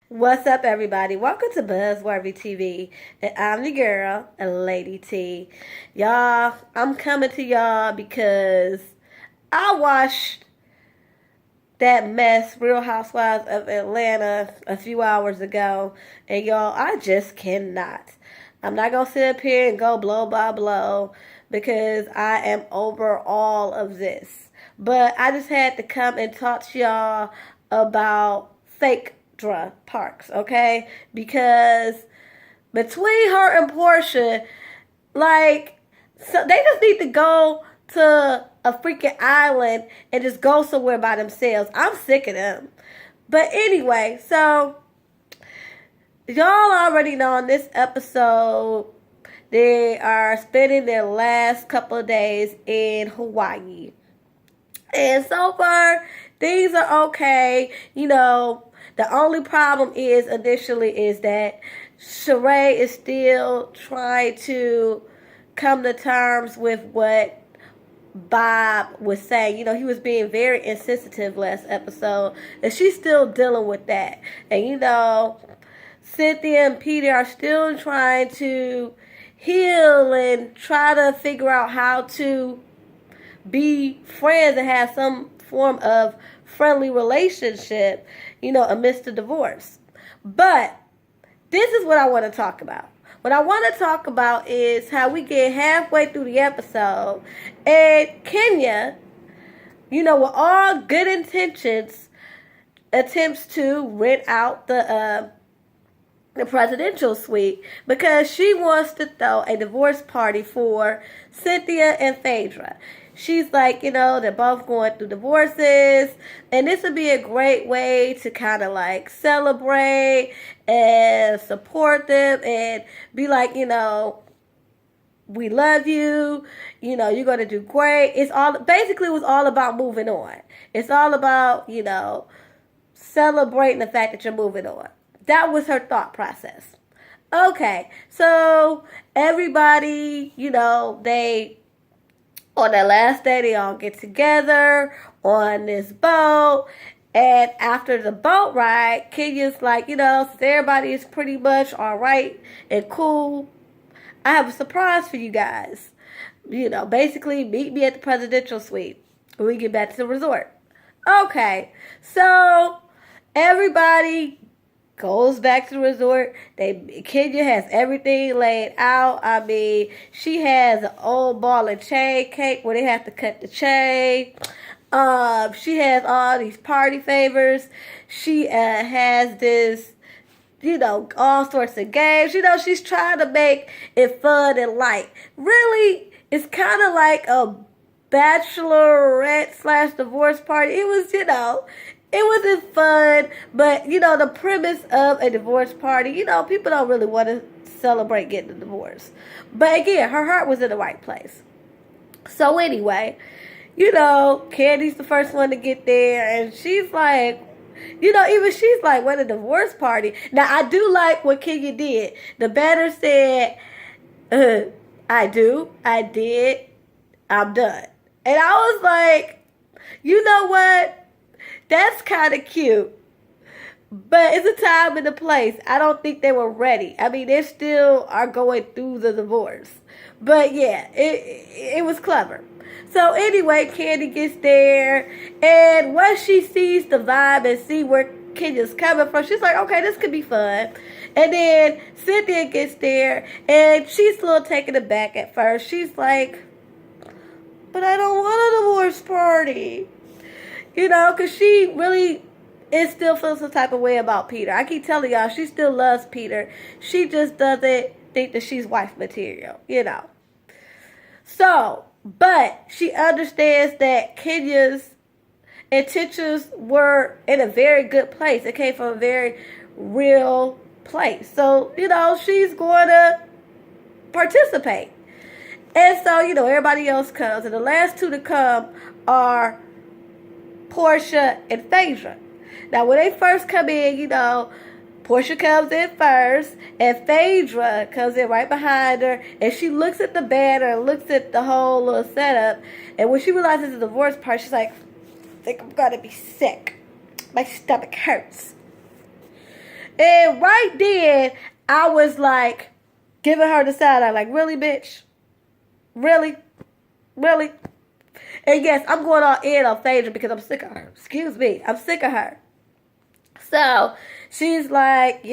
What's up, everybody? Welcome to Buzzworthy TV, and I'm the girl, Lady T. Y'all, I'm coming to y'all because I watched that mess, Real Housewives of Atlanta, a few hours ago, and y'all, I just cannot. I'm not gonna sit up here and go blow by blow because I am over all of this. But I just had to come and talk to y'all about Phaedra Parks, okay? Because between her and Portia, like, so they just need to go to a freaking island and just go somewhere by themselves. I'm sick of them. But anyway, so y'all already know in this episode they are spending their last couple of days in Hawaii. And so far, things are okay. The only problem is initially is that Sheree is still trying to come to terms with what Bob was saying. He was being very insensitive last episode, and she's still dealing with that. And Cynthia and Peter are still trying to heal and try to figure out how to be friends and have some form of friendly relationship, amidst the divorce. But this is what I want to talk about. What I want to talk about is how we get halfway through the episode and Kenya, with all good intentions, attempts to rent out the presidential suite because she wants to throw a divorce party for Cynthia and Phaedra. She's like, they're both going through divorces, and this would be a great way to kind of like celebrate and support them and be like, we love you, you're going to do great. It was all about moving on. It's all about, celebrating the fact that you're moving on. That was her thought process. Okay, so everybody, they on their last day, they all get together on this boat. And after the boat ride, Kenya's like, since everybody is pretty much all right and cool, I have a surprise for you guys. Basically, meet me at the presidential suite when we get back to the resort. Okay, so everybody goes back to the resort. Kenya has everything laid out. I mean, she has an old ball and chain cake where they have to cut the chain. She has all these party favors. She has this, all sorts of games. She's trying to make it fun and light. Really, it's kind of like a bachelorette / divorce party. It was, it wasn't fun, but the premise of a divorce party, people don't really want to celebrate getting a divorce. But again, her heart was in the right place. So anyway, Candy's the first one to get there, and she's like, even she's like, what a divorce party. Now, I do like what Kenya did. The banner said, I did, I'm done. And I was like, you know what? That's kind of cute. But it's a time and a place. I don't think they were ready. I mean, they still are going through the divorce. But yeah, it was clever. So anyway, Candy gets there. And once she sees the vibe and see where Kenya's coming from, she's like, okay, this could be fun. And then Cynthia gets there. And she's a little taken aback at first. She's like, but I don't want a divorce party. Because she really is still feeling some type of way about Peter. I keep telling y'all, she still loves Peter. She just doesn't think that she's wife material, So, but she understands that Kenya's intentions were in a very good place. It came from a very real place. So, she's going to participate. And so, everybody else comes. And the last two to come are Portia and Phaedra. Now, when they first come in, Portia comes in first, and Phaedra comes in right behind her, and she looks at the banner and looks at the whole little setup, and when she realizes it's a divorce party, she's like, I think I'm gonna be sick. My stomach hurts. And right then, I was like, giving her the side eye, like, really, bitch? Really? Really? And yes, I'm going all in on Phaedra because I'm sick of her. Excuse me. I'm sick of her. So, she's like,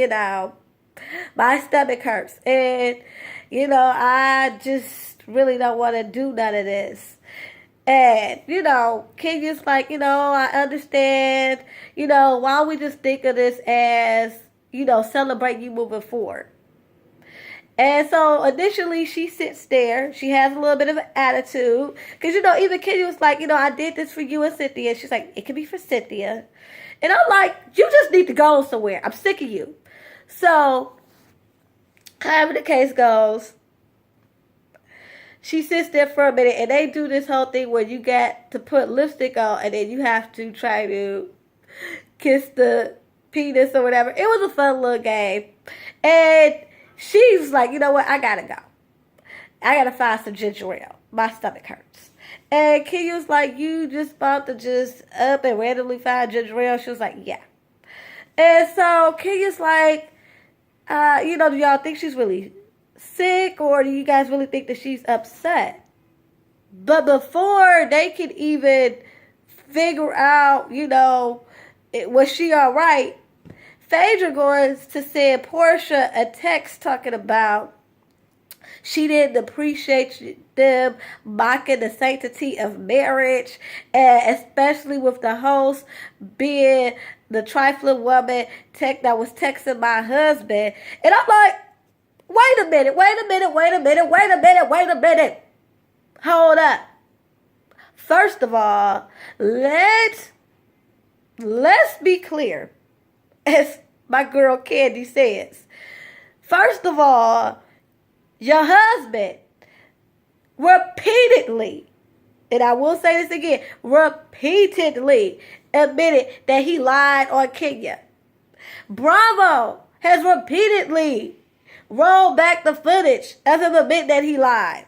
my stomach hurts. And, I just really don't want to do none of this. And, Kenya's like, I understand. Why don't we just think of this as, celebrate you moving forward. And so initially she sits there. She has a little bit of an attitude. Because, even Kenya was like, I did this for you and Cynthia. She's like, it can be for Cynthia. And I'm like, you just need to go somewhere. I'm sick of you. So, however the case goes, she sits there for a minute. And they do this whole thing where you get to put lipstick on. And then you have to try to kiss the penis or whatever. It was a fun little game. And she's like, you know what? I gotta go. I gotta find some ginger ale. My stomach hurts. And Kenya was like, you just about to just up and randomly find ginger ale? She was like, yeah. And so Kenya's like, do y'all think she's really sick? Or do you guys really think that she's upset? But before they could even figure out, was she all right? Phaedra goes to send Portia a text talking about she didn't appreciate them mocking the sanctity of marriage, and especially with the host being the trifling woman that was texting my husband. And I'm like, wait a minute. Hold up. First of all, let's be clear. As my girl Candy says, first of all, your husband repeatedly, and I will say this again, repeatedly admitted that he lied on Kenya. Bravo has repeatedly rolled back the footage of him admitting that he lied.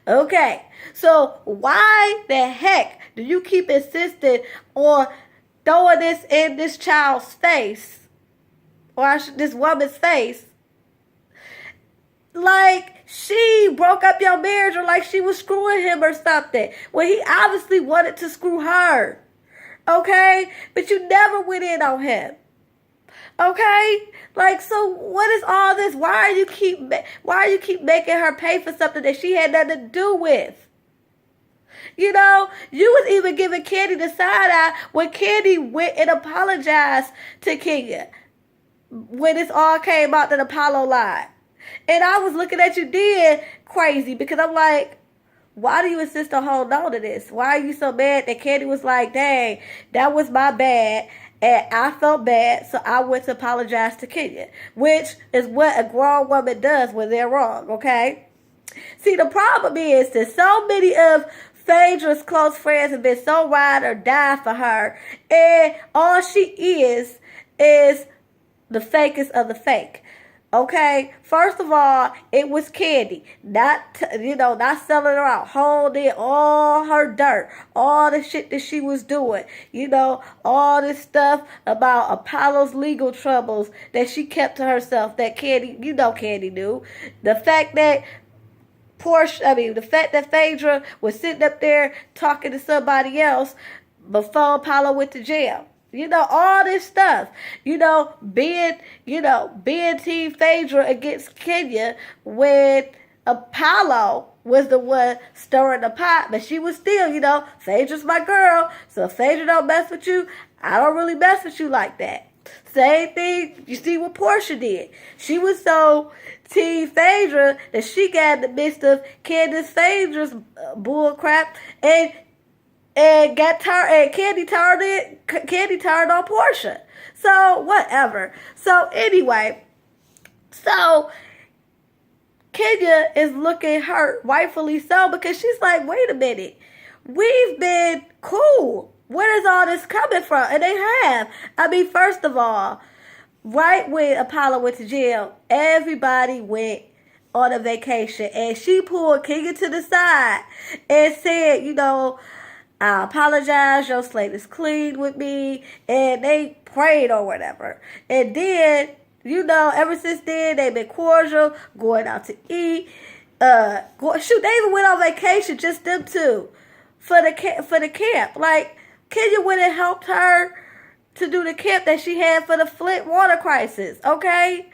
Okay, so why the heck do you keep insisting on throwing this in this child's face, or this woman's face, like she broke up your marriage or like she was screwing him or something, when he obviously wanted to screw her, okay? But you never went in on him, okay? Like, so what is all this? Why are you keep making her pay for something that she had nothing to do with? You was even giving Candy the side eye when Candy went and apologized to Kenya when this all came out that Apollo lied. And I was looking at you then crazy because I'm like, why do you insist on holding on to this? Why are you so mad that Candy was like, dang, that was my bad, and I felt bad, so I went to apologize to Kenya, which is what a grown woman does when they're wrong, okay? See, the problem is that so many of Phaedra's close friends have been so ride or die for her, and all she is the fakest of the fake. Okay, first of all, it was Candy, not selling her out, holding all her dirt, all the shit that she was doing, all this stuff about Apollo's legal troubles that she kept to herself, that Candy, Candy knew. The fact that Phaedra was sitting up there talking to somebody else before Apollo went to jail. All this stuff. Being Team Phaedra against Kenya when Apollo was the one stirring the pot. But she was still, Phaedra's my girl. So if Phaedra don't mess with you, I don't really mess with you like that. Same thing, you see what Portia did. She was so Team Phaedra that she got in the midst of Candace Phaedra's bull crap and got tired, and Candy turned on Portia. So whatever. So anyway, Kenya is looking hurt, rightfully so, because she's like, wait a minute, we've been cool. Where is all this coming from? And they have. I mean, first of all, right when Apollo went to jail, everybody went on a vacation, and she pulled Kenya to the side and said, I apologize, your slate is clean with me, and they prayed or whatever. And then, ever since then, they've been cordial, going out to eat. They even went on vacation, just them two, for the camp. Like, Kenya went and helped her to do the camp that she had for the Flint water crisis, okay?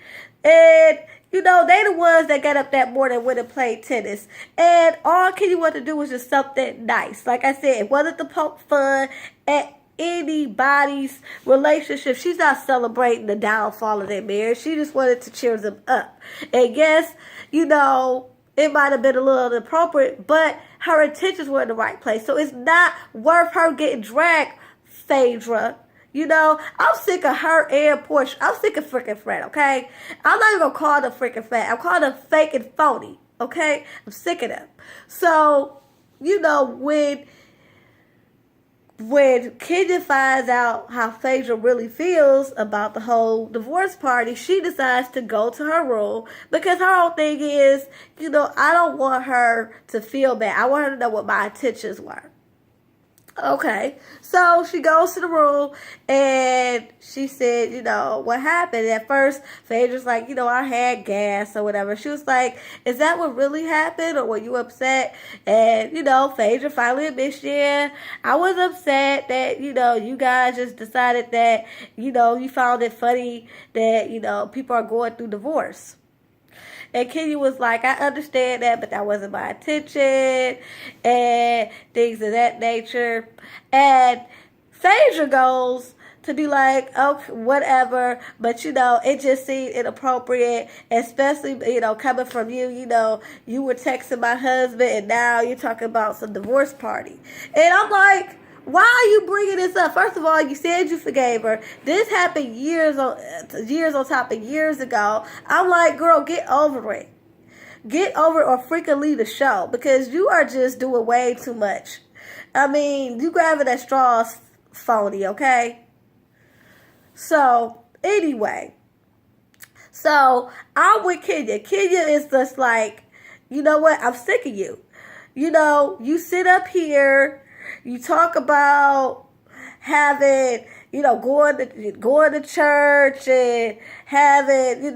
And, they the ones that got up that morning and went and played tennis. And all Kenya wanted to do was just something nice. Like I said, it wasn't to poke fun at anybody's relationship. She's not celebrating the downfall of their marriage. She just wanted to cheer them up. And yes, it might have been a little inappropriate, but her intentions were in the right place. So it's not worth her getting dragged, Phaedra. I'm sick of her and Portia. I'm sick of freaking Fred, okay? I'm not even going to call them freaking fat. I'm calling them fake and phony, okay? I'm sick of them. So, when Kenya finds out how Phaedra really feels about the whole divorce party, she decides to go to her room because her whole thing is, I don't want her to feel bad. I want her to know what my intentions were. Okay, so she goes to the room and she said, what happened? At first, Phaedra's like, I had gas or whatever. She was like, is that what really happened or were you upset? And, Phaedra finally admits, yeah, I was upset that, you guys just decided that, you found it funny that, people are going through divorce. And Kenya was like, I understand that, but that wasn't my intention, and things of that nature. And Phaedra goes to be like, okay, whatever, but it just seemed inappropriate, especially, coming from you, you were texting my husband, and now you're talking about some divorce party. And I'm like, why are you bringing this up? First of all, you said you forgave her. This happened years on top of years ago. I'm like, girl, get over it. Get over it or freaking leave the show because you are just doing way too much. I mean, you grabbing at straws, phony, okay? So, anyway. So, I'm with Kenya. Kenya is just like, you know what? I'm sick of you. You sit up here. You talk about having, going to church and having,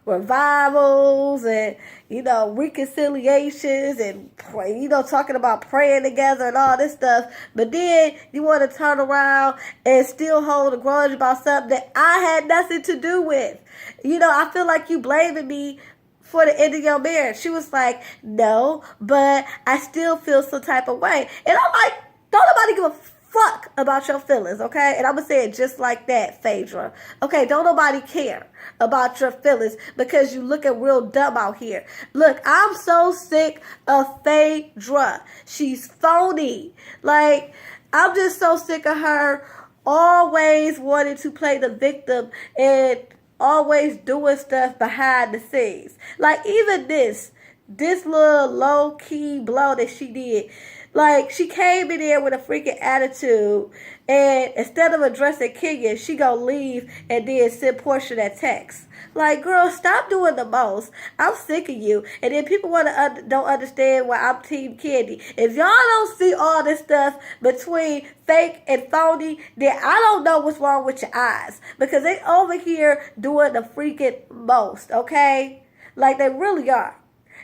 revivals and, reconciliations and, talking about praying together and all this stuff. But then you want to turn around and still hold a grudge about something that I had nothing to do with. I feel like you blaming me for the end of your marriage. She was like, no, but I still feel some type of way. And I'm like, don't nobody give a fuck about your feelings, okay? And I'm going to say it just like that, Phaedra. Okay, don't nobody care about your feelings because you looking real dumb out here. Look, I'm so sick of Phaedra. She's phony. Like, I'm just so sick of her always wanting to play the victim and always doing stuff behind the scenes. Like, even this little low-key blow that she did. Like, she came in there with a freaking attitude, and instead of addressing Kenya, she gonna leave and then send Portia that text. Like, girl, stop doing the most. I'm sick of you. And then people don't understand why I'm Team Candy. If y'all don't see all this stuff between fake and phony, then I don't know what's wrong with your eyes. Because they over here doing the freaking most, okay? Like, they really are.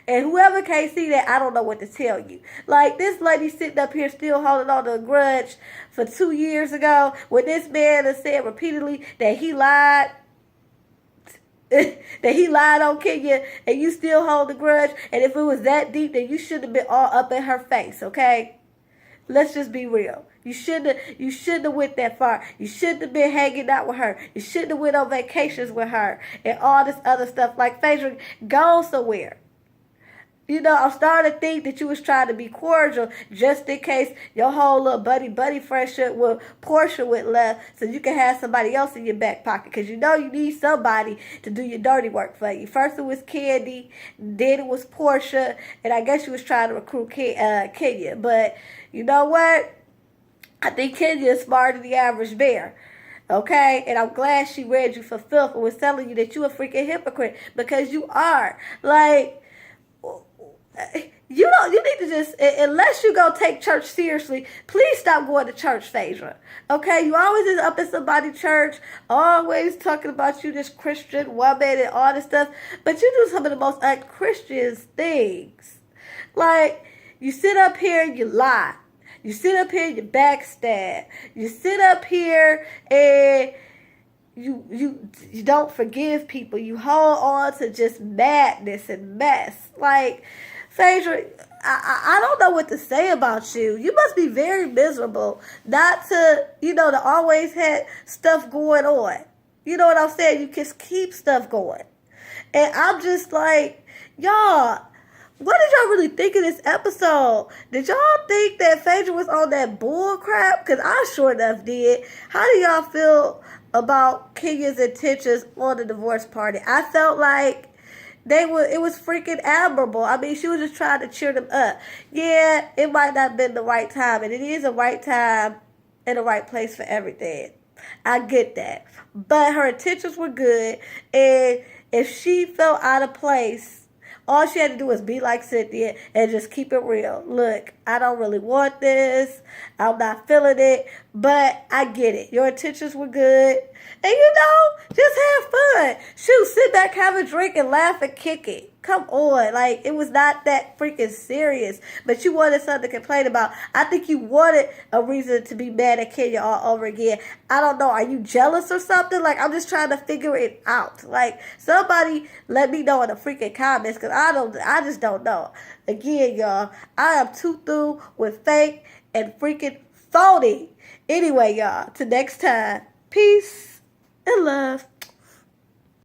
And whoever can't see that, I don't know what to tell you. Like, this lady sitting up here still holding on to a grudge for 2 years ago when this man has said repeatedly that he lied. That he lied on Kenya, and you still hold the grudge. And if it was that deep, then you should have been all up in her face, okay? Let's just be real. You shouldn't have went that far. You shouldn't have been hanging out with her. You shouldn't have went on vacations with her and all this other stuff. Like, Phaedra, go somewhere. I'm starting to think that you was trying to be cordial just in case your whole little buddy friendship with Portia went left so you can have somebody else in your back pocket. Because you need somebody to do your dirty work for you. First it was Candy, then it was Portia, and I guess you was trying to recruit Kenya. But you know what? I think Kenya is smarter than the average bear. Okay? And I'm glad she read you for filth and was telling you that you a freaking hypocrite. Because you are. Like, You need to just, unless you go take church seriously, please stop going to church, Phaedra. Okay, you always is up in somebody's church, always talking about you this Christian woman and all this stuff, but you do some of the most unchristian things. Like, you sit up here and you lie. You sit up here and you backstab. You sit up here and you don't forgive people. You hold on to just madness and mess. Like, Phaedra, I don't know what to say about you. You must be very miserable not to, to always have stuff going on. You know what I'm saying? You just keep stuff going. And I'm just like, y'all, what did y'all really think of this episode? Did y'all think that Phaedra was on that bull crap? Because I sure enough did. How do y'all feel about Kenya's intentions on the divorce party? I felt like it was freaking admirable. I mean, she was just trying to cheer them up. Yeah, it might not have been the right time, and it is a right time and the right place for everything. I get that. But her intentions were good, and if she felt out of place, all she had to do was be like Cynthia and just keep it real. Look, I don't really want this. I'm not feeling it, but I get it. Your intentions were good. And just have fun. Shoot, sit back, have a drink, and laugh and kick it. Come on. Like, it was not that freaking serious. But you wanted something to complain about. I think you wanted a reason to be mad at Kenya all over again. I don't know. Are you jealous or something? Like, I'm just trying to figure it out. Like, somebody let me know in the freaking comments, because I just don't know. Again, y'all, I am too through with fake and freaking phony. Anyway, y'all, till next time, peace and love.